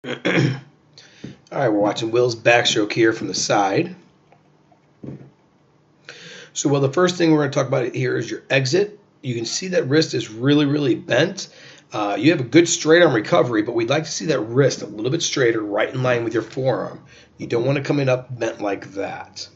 All right, we're watching Will's backstroke here from the side. So, Will, the first thing we're going to talk about here is your exit. You can see that wrist is really bent. You have a good straight arm recovery, but we'd like to see that wrist a little bit straighter, right in line with your forearm. You don't want to come in up bent like that.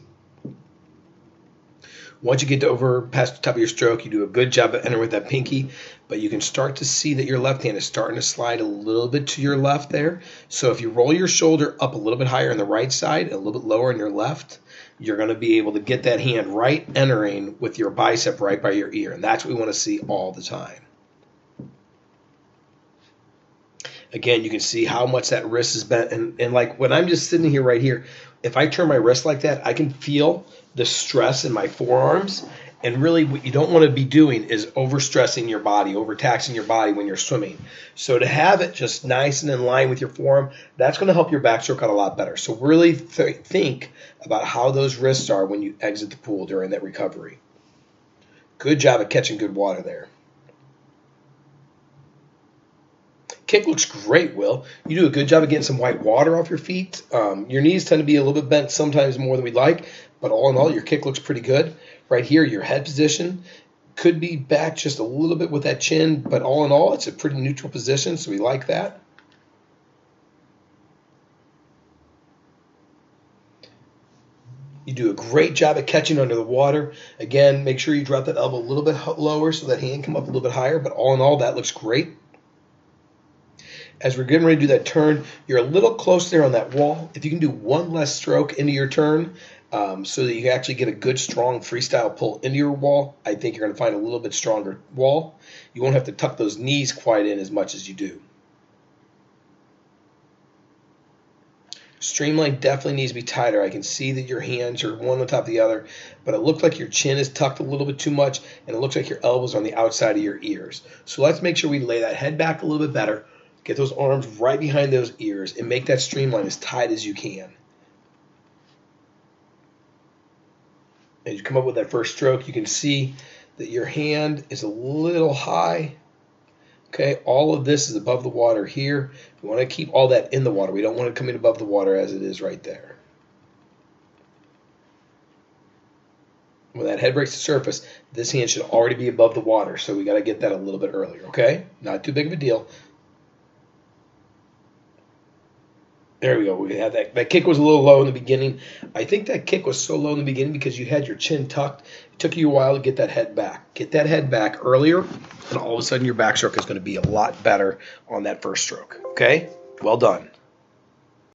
Once you get over past the top of your stroke, you do a good job of entering with that pinky, but you can start to see that your left hand is starting to slide a little bit to your left there. So if you roll your shoulder up a little bit higher on the right side and a little bit lower on your left, you're going to be able to get that hand right entering with your bicep right by your ear, and that's what we want to see all the time. Again, you can see how much that wrist is bent, and like when I'm just sitting here right here, if I turn my wrist like that, I can feel the stress in my forearms. And really what you don't want to be doing is overstressing your body, overtaxing your body when you're swimming. So to have it just nice and in line with your forearm, that's going to help your backstroke out a lot better. So really think about how those wrists are when you exit the pool during that recovery. Good job of catching good water there. Kick looks great, Will. You do a good job of getting some white water off your feet. Your knees tend to be a little bit bent sometimes more than we'd like, but all in all, your kick looks pretty good. Right here, your head position could be back just a little bit with that chin, but all in all, it's a pretty neutral position, so we like that. You do a great job at catching under the water. Again, make sure you drop that elbow a little bit lower so that hand come up a little bit higher, but all in all, that looks great. As we're getting ready to do that turn, you're a little close there on that wall. If you can do one less stroke into your turn so that you can actually get a good, strong freestyle pull into your wall, I think you're going to find a little bit stronger wall. You won't have to tuck those knees quite in as much as you do. Streamline definitely needs to be tighter. I can see that your hands are one on top of the other, but it looks like your chin is tucked a little bit too much, and it looks like your elbows are on the outside of your ears. So let's make sure we lay that head back a little bit better. Get those arms right behind those ears and make that streamline as tight as you can. As you come up with that first stroke, you can see that your hand is a little high. Okay, all of this is above the water here. We want to keep all that in the water. We don't want to come in above the water as it is right there. When that head breaks the surface, this hand should already be above the water, so we got to get that a little bit earlier, okay? Not too big of a deal. There we go. We had that kick was a little low in the beginning. I think that kick was so low in the beginning because you had your chin tucked. It took you a while to get that head back. Get that head back earlier, and all of a sudden your backstroke is going to be a lot better on that first stroke. Okay? Well done.